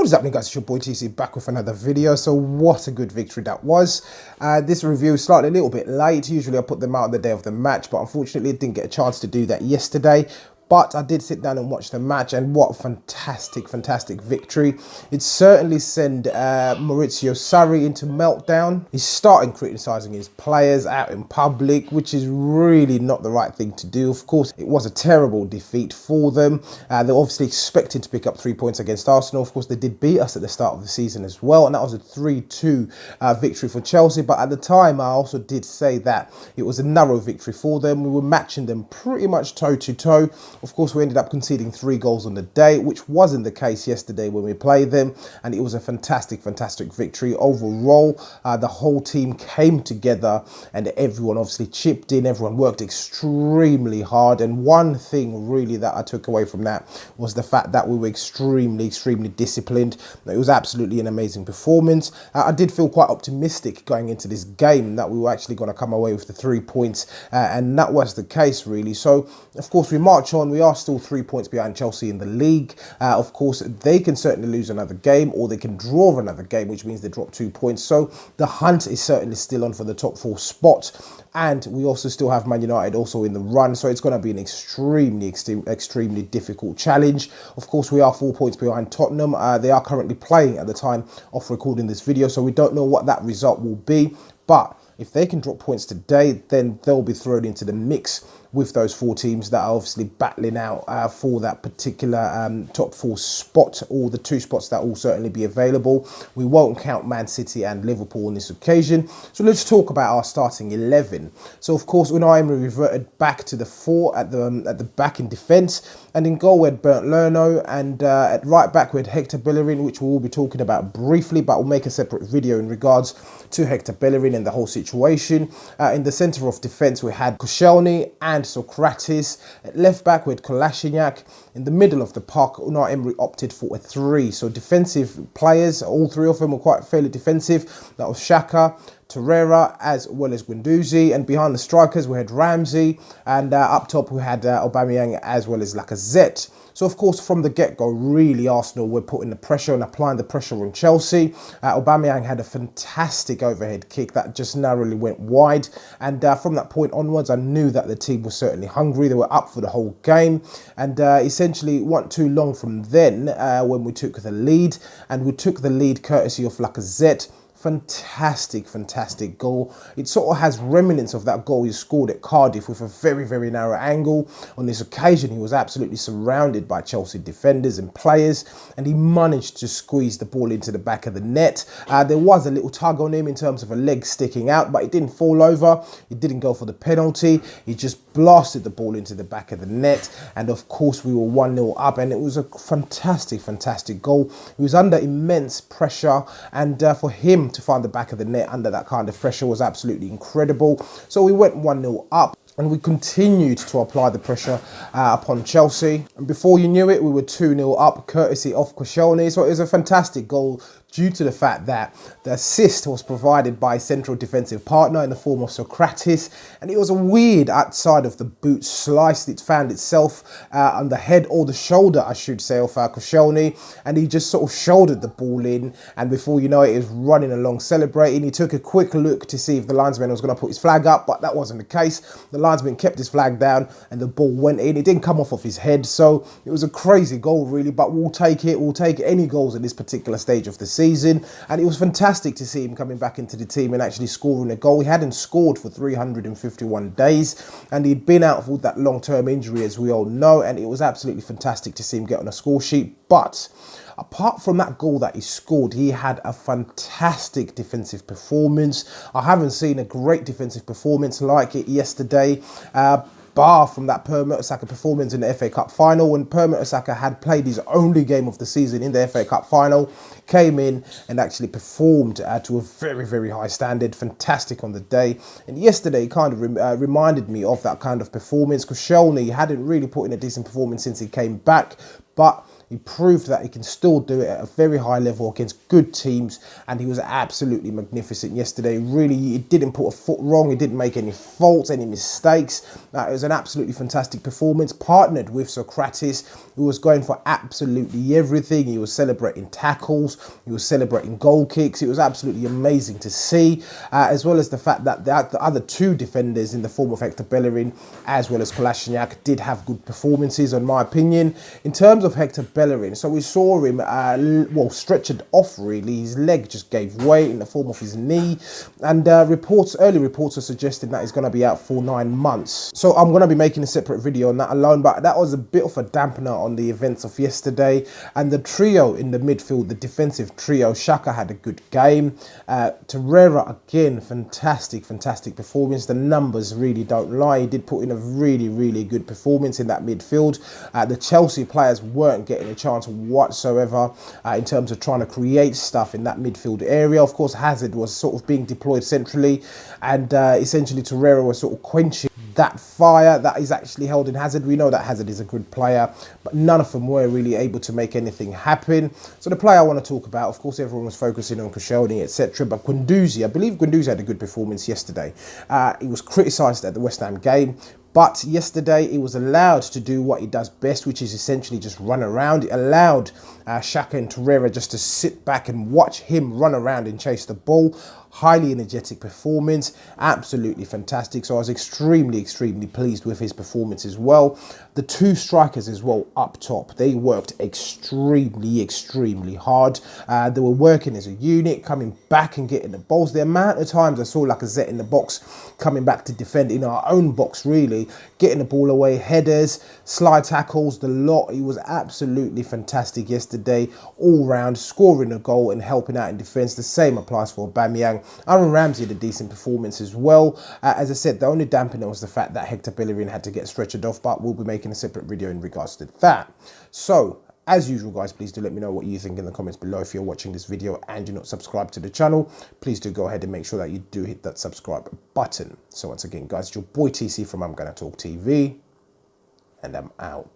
What is happening, guys? It's your boy TC back with another video. So what a good victory that was. This review is slightly a little bit late. Usually I put them out on the day of the match, but unfortunately I didn't get a chance to do that yesterday. But I did sit down and watch the match, and what a fantastic victory. It certainly sent Maurizio Sarri into meltdown. He's starting criticising his players out in public, which is really not the right thing to do. Of course, it was a terrible defeat for them. They're obviously expecting to pick up 3 points against Arsenal. Of course, they did beat us at the start of the season as well, and that was a 3-2 victory for Chelsea. But at the time, I also did say that it was a narrow victory for them. We were matching them pretty much toe-to-toe. Of course, we ended up conceding 3 goals on the day, which wasn't the case yesterday when we played them. And it was a fantastic victory. Overall, the whole team came together and everyone obviously chipped in. Everyone worked extremely hard. And one thing really that I took away from that was the fact that we were extremely disciplined. It was absolutely an amazing performance. I did feel quite optimistic going into this game that we were actually going to come away with the 3 points. And that was the case, really. So, of course, we march on. We are still 3 points behind Chelsea in the league. Of course, they can certainly lose another game or they can draw another game, which means they drop 2 points. So the hunt is certainly still on for the top 4 spot. And we also still have Man United also in the run. So it's going to be an extremely difficult challenge. Of course, we are 4 points behind Tottenham. They are currently playing at the time of recording this video. So we don't know what that result will be. But if they can drop points today, then they'll be thrown into the mix with those 4 teams that are obviously battling out for that particular top 4 spot, or the 2 spots that will certainly be available. We won't count Man City and Liverpool on this occasion. So let's talk about our starting 11. So of course, Unai Emery reverted back to the 4 at the back in defence, and in goal we had Bernd Leno, and at right back we had Hector Bellerin, which we will be talking about briefly, but we'll make a separate video in regards to Hector Bellerin and the whole situation. In the centre of defence we had Koscielny and Socrates. At left back we had Kolasinac. In the middle of the park, Unai Emery opted for a 3. So defensive players, all 3 of them were quite fairly defensive. That was Xhaka, Torreira, as well as Guendouzi. And behind the strikers we had Ramsey, and up top we had Aubameyang as well as Lacazette. So of course, from the get-go, really Arsenal were putting the pressure and applying the pressure on Chelsea. Aubameyang had a fantastic overhead kick that just narrowly went wide. And from that point onwards, I knew that the team was certainly hungry. They were up for the whole game. And essentially, it wasn't too long from then when we took the lead. And we took the lead courtesy of Lacazette. Fantastic goal. It sort of has remnants of that goal he scored at Cardiff with a very narrow angle. On this occasion, he was absolutely surrounded by Chelsea defenders and players, and he managed to squeeze the ball into the back of the net. There was a little tug on him in terms of a leg sticking out, but it didn't fall over. He didn't go for the penalty. He just blasted the ball into the back of the net, and of course we were 1-0 up, and it was a fantastic goal. He was under immense pressure, and for him to find the back of the net under that kind of pressure was absolutely incredible. So we went 1-0 up, and we continued to apply the pressure upon Chelsea. And before you knew it, we were 2-0 up, courtesy of Koscielny. So it was a fantastic goal due to the fact that the assist was provided by a central defensive partner in the form of Socrates. And it was a weird outside of the boot slice. It found itself on the head, or the shoulder, I should say, of Koscielny. And he just sort of shouldered the ball in. And before you know it, he was running along celebrating. He took a quick look to see if the linesman was going to put his flag up, but that wasn't the case. The linesman kept his flag down and the ball went in. It didn't come off of his head. So it was a crazy goal, really, but we'll take it. We'll take any goals at this particular stage of the season. And it was fantastic to see him coming back into the team and actually scoring a goal. He hadn't scored for 351 days, and he'd been out with that long-term injury, as we all know, and it was absolutely fantastic to see him get on a score sheet. But apart from that goal that he scored, he had a fantastic defensive performance. I haven't seen a great defensive performance like it yesterday, bar from that Per Mertesacker performance in the FA Cup final, when Per Mertesacker had played his only game of the season in the FA Cup final, came in and actually performed to a very high standard. Fantastic on the day. And yesterday kind of reminded me of that kind of performance. Koscielny hadn't really put in a decent performance since he came back, but He proved that he can still do it at a very high level against good teams, and he was absolutely magnificent yesterday. Really, he didn't put a foot wrong. He didn't make any faults, any mistakes. It was an absolutely fantastic performance, partnered with Socrates, who was going for absolutely everything. He was celebrating tackles, he was celebrating goal kicks. It was absolutely amazing to see, as well as the fact that the other two defenders in the form of Hector Bellerin as well as Koscielny did have good performances, in my opinion. In terms of Hector Bellerin, so we saw him, well, stretchered off really. His leg just gave way in the form of his knee, and early reports are suggesting that he's going to be out for 9 months. So I'm going to be making a separate video on that alone, but that was a bit of a dampener on the events of yesterday. And the trio in the midfield, the defensive trio, Xhaka had a good game. Torreira, again, fantastic performance. The numbers really don't lie. He did put in a really good performance in that midfield. The Chelsea players weren't getting a chance whatsoever in terms of trying to create stuff in that midfield area. Of course, Hazard was sort of being deployed centrally, and essentially Torreira was sort of quenching that fire that is actually held in Hazard. We know that Hazard is a good player, but none of them were really able to make anything happen. So the player I want to talk about, of course, everyone was focusing on Koscielny, etc. But Guendouzi, I believe Guendouzi had a good performance yesterday. He was criticised at the West Ham game, but yesterday he was allowed to do what he does best, which is essentially just run around. It allowed Xhaka and Torreira just to sit back and watch him run around and chase the ball. Highly energetic performance, absolutely fantastic. So I was extremely pleased with his performance as well. The two strikers as well up top, they worked extremely hard. They were working as a unit, coming back and getting the balls. The amount of times I saw Lacazette in the box coming back to defend in our own box, really, getting the ball away, headers, slide tackles, the lot. He was absolutely fantastic yesterday, all round, scoring a goal and helping out in defence. The same applies for Aubameyang. Aaron Ramsey had a decent performance as well. As I said, the only dampener was the fact that Hector Bellerin had to get stretchered off, but we'll be making a separate video in regards to that. So, as usual, guys, please do let me know what you think in the comments below. If you're watching this video and you're not subscribed to the channel, please do go ahead and make sure that you do hit that subscribe button. So once again, guys, it's your boy TC from I'm Gonna Talk TV, and I'm out.